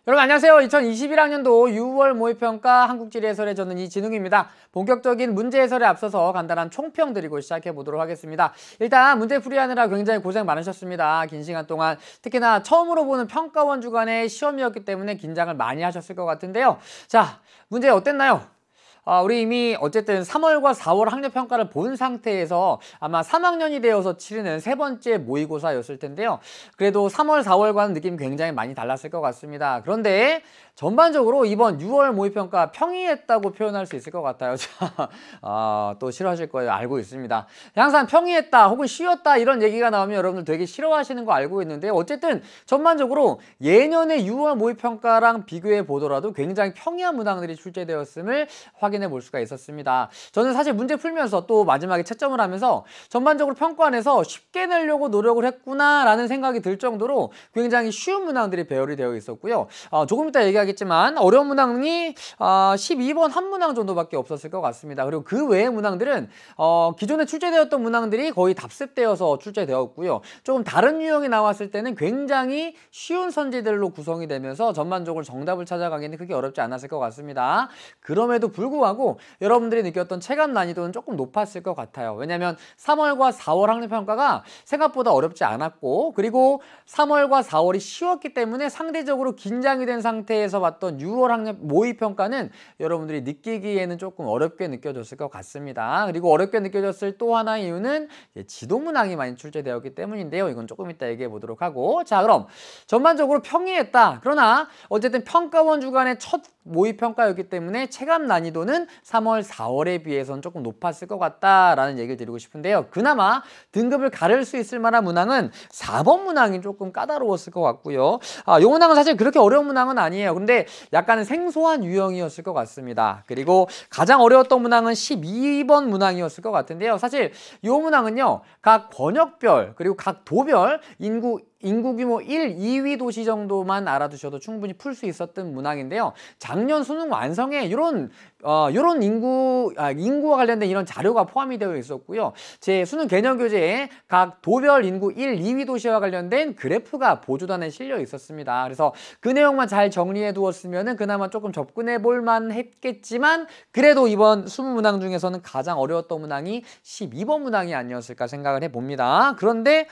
여러분 안녕하세요. 2021학년도 6월 모의평가 한국지리 해설의 저는 이진웅입니다. 본격적인 문제 해설에 앞서서 간단한 총평 드리고 시작해 보도록 하겠습니다. 일단 문제 풀이하느라 굉장히 고생 많으셨습니다. 긴 시간 동안 특히나 처음으로 보는 평가원 주간의 시험이었기 때문에 긴장을 많이 하셨을 것 같은데요. 자, 문제 어땠나요? 우리 이미 어쨌든 3월과 4월 학력평가를 본 상태에서 아마 3학년이 되어서 치르는 세 번째 모의고사였을 텐데요. 그래도 3월, 4월과는 느낌이 굉장히 많이 달랐을 것 같습니다. 그런데 전반적으로 이번 6월 모의평가 평이했다고 표현할 수 있을 것 같아요. 또 싫어하실 거예요. 알고 있습니다. 항상 평이했다 혹은 쉬웠다 이런 얘기가 나오면 여러분들 되게 싫어하시는 거 알고 있는데 어쨌든 전반적으로 예년의 6월 모의평가랑 비교해 보더라도 굉장히 평이한 문항들이 출제되었음을 확인해 볼 수가 있었습니다. 저는 사실 문제 풀면서 또 마지막에 채점을 하면서 전반적으로 평가원에서 쉽게 내려고 노력을 했구나라는 생각이 들 정도로 굉장히 쉬운 문항들이 배열이 되어 있었고요. 조금 이따 얘기하겠지만 어려운 문항이 12번 한 문항 정도밖에 없었을 것 같습니다. 그리고 그 외의 문항들은 기존에 출제되었던 문항들이 거의 답습되어서 출제되었고요. 조금 다른 유형이 나왔을 때는 굉장히 쉬운 선지들로 구성이 되면서 전반적으로 정답을 찾아가기는 크게 어렵지 않았을 것 같습니다. 그럼에도 불구하고 여러분들이 느꼈던 체감 난이도는 조금 높았을 것 같아요. 왜냐하면 3월과 4월 학력평가가 생각보다 어렵지 않았고 그리고 3월과 4월이 쉬웠기 때문에 상대적으로 긴장이 된 상태에서 봤던 6월 학력 모의평가는 여러분들이 느끼기에는 조금 어렵게 느껴졌을 것 같습니다. 그리고 어렵게 느껴졌을 또 하나의 이유는 지도문항이 많이 출제되었기 때문인데요. 이건 조금 이따 얘기해 보도록 하고 자 그럼 전반적으로 평이했다. 그러나 어쨌든 평가원 주간의 첫 모의평가였기 때문에 체감 난이도는 3월, 4월에 비해서는 조금 높았을 것 같다라는 얘기를 드리고 싶은데요. 그나마 등급을 가를 수 있을 만한 문항은 4번 문항이 조금 까다로웠을 것 같고요. 이 문항은 사실 그렇게 어려운 문항은 아니에요. 근데 약간은 생소한 유형이었을 것 같습니다. 그리고 가장 어려웠던 문항은 12번 문항이었을 것 같은데요. 사실 이 문항은요. 각 권역별 그리고 각 도별 인구 규모 1, 2위 도시 정도만 알아두셔도 충분히 풀 수 있었던 문항인데요. 작년 수능 완성에 이런 인구와 관련된 이런 자료가 포함이 되어 있었고요. 제 수능 개념 교재에 각 도별 인구 1, 2위 도시와 관련된 그래프가 보조단에 실려 있었습니다. 그래서 그 내용만 잘 정리해 두었으면 그나마 조금 접근해 볼 만했겠지만 그래도 이번 20문항 중에서는 가장 어려웠던 문항이 12번 문항이 아니었을까 생각을 해봅니다. 그런데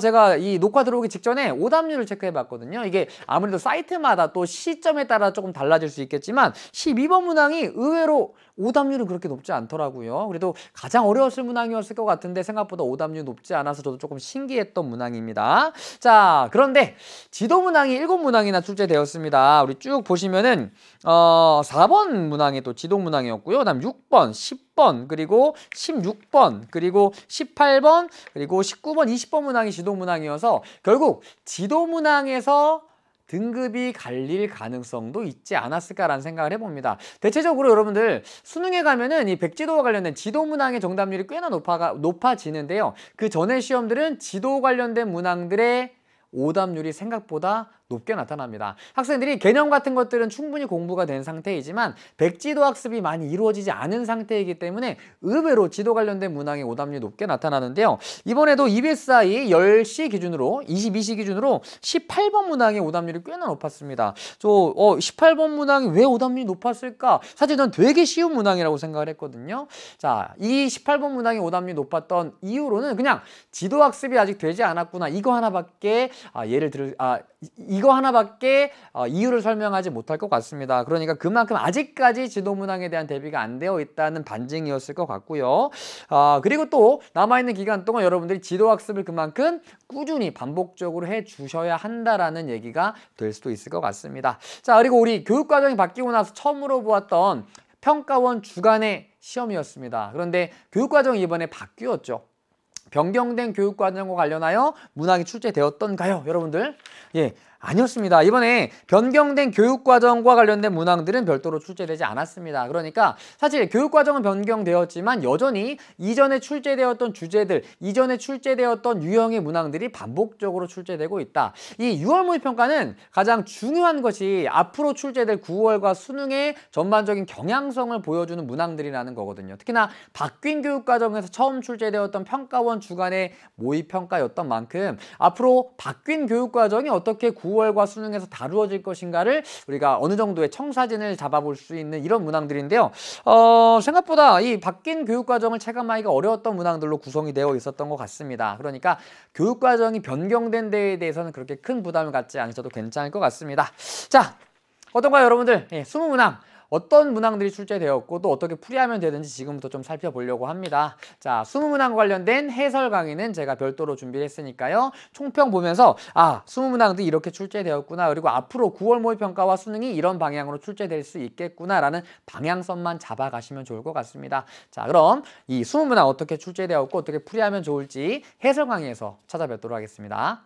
제가 이 녹화 들어오기 직전에 오답률을 체크해 봤거든요. 이게 아무래도 사이트마다 또 시점에 따라 조금 달라질 수 있겠지만 12번 문항이 의외로 오답률은 그렇게 높지 않더라고요. 그래도 가장 어려웠을 문항이었을 것 같은데 생각보다 오답률이 높지 않아서 저도 조금 신기했던 문항입니다. 자, 그런데 지도 문항이 7문항이나 출제되었습니다. 우리 쭉 보시면은 4번 문항이 또 지도 문항이었고요. 그다음 6번, 10번, 그리고 16번, 그리고 18번, 그리고 19번, 20번 문항이 지도 문항이어서 결국 지도 문항에서 등급이 갈릴 가능성도 있지 않았을까라는 생각을 해봅니다. 대체적으로 여러분들 수능에 가면은 이 백지도와 관련된 지도 문항의 정답률이 꽤나 높아지는데요. 그 전에 시험들은 지도 관련된 문항들의 오답률이 생각보다 높게 나타납니다. 학생들이 개념 같은 것들은 충분히 공부가 된 상태이지만 백지도 학습이 많이 이루어지지 않은 상태이기 때문에 의외로 지도 관련된 문항의 오답률이 높게 나타나는데요. 이번에도 EBSI 10시 기준으로 22시 기준으로 18번 문항의 오답률이 꽤나 높았습니다. 18번 문항이 왜 오답률이 높았을까? 사실 전 되게 쉬운 문항이라고 생각을 했거든요. 자, 이 18번 문항의 오답률이 높았던 이유로는 그냥 지도 학습이 아직 되지 않았구나. 이거 하나밖에 이유를 설명하지 못할 것 같습니다. 그러니까 그만큼 아직까지 지도 문항에 대한 대비가 안 되어 있다는 반증이었을 것 같고요. 그리고 또 남아있는 기간 동안 여러분들이 지도 학습을 그만큼 꾸준히 반복적으로 해 주셔야 한다라는 얘기가 될 수도 있을 것 같습니다. 자, 그리고 우리 교육과정이 바뀌고 나서 처음으로 보았던 평가원 주간의 시험이었습니다. 그런데 교육과정이 이번에 바뀌었죠. 변경된 교육과정과 관련하여 문항이 출제되었던가요, 여러분들? 예, 아니었습니다. 이번에 변경된 교육과정과 관련된 문항들은 별도로 출제되지 않았습니다. 그러니까 사실 교육과정은 변경되었지만 여전히 이전에 출제되었던 주제들, 이전에 출제되었던 유형의 문항들이 반복적으로 출제되고 있다. 이 6월 모의평가는 가장 중요한 것이 앞으로 출제될 9월과 수능의 전반적인 경향성을 보여주는 문항들이라는 거거든요. 특히나 바뀐 교육과정에서 처음 출제되었던 평가원 주간의 모의평가였던 만큼 앞으로 바뀐 교육과정이 어떻게 9월 9월과 수능에서 다루어질 것인가를 우리가 어느 정도의 청사진을 잡아볼 수 있는 이런 문항들인데요. 생각보다 이 바뀐 교육과정을 체감하기가 어려웠던 문항들로 구성이 되어 있었던 것 같습니다. 그러니까 교육과정이 변경된 데에 대해서는 그렇게 큰 부담을 갖지 않으셔도 괜찮을 것 같습니다. 자, 어떤가요, 여러분들? 20문항. 어떤 문항들이 출제되었고 또 어떻게 풀이하면 되는지 지금부터 좀 살펴보려고 합니다. 자, 20문항 관련된 해설 강의는 제가 별도로 준비를 했으니까요. 총평 보면서 20문항도 이렇게 출제되었구나. 그리고 앞으로 9월 모의평가와 수능이 이런 방향으로 출제될 수 있겠구나라는 방향성만 잡아가시면 좋을 것 같습니다. 자, 그럼 이 20문항 어떻게 출제되었고 어떻게 풀이하면 좋을지 해설 강의에서 찾아뵙도록 하겠습니다.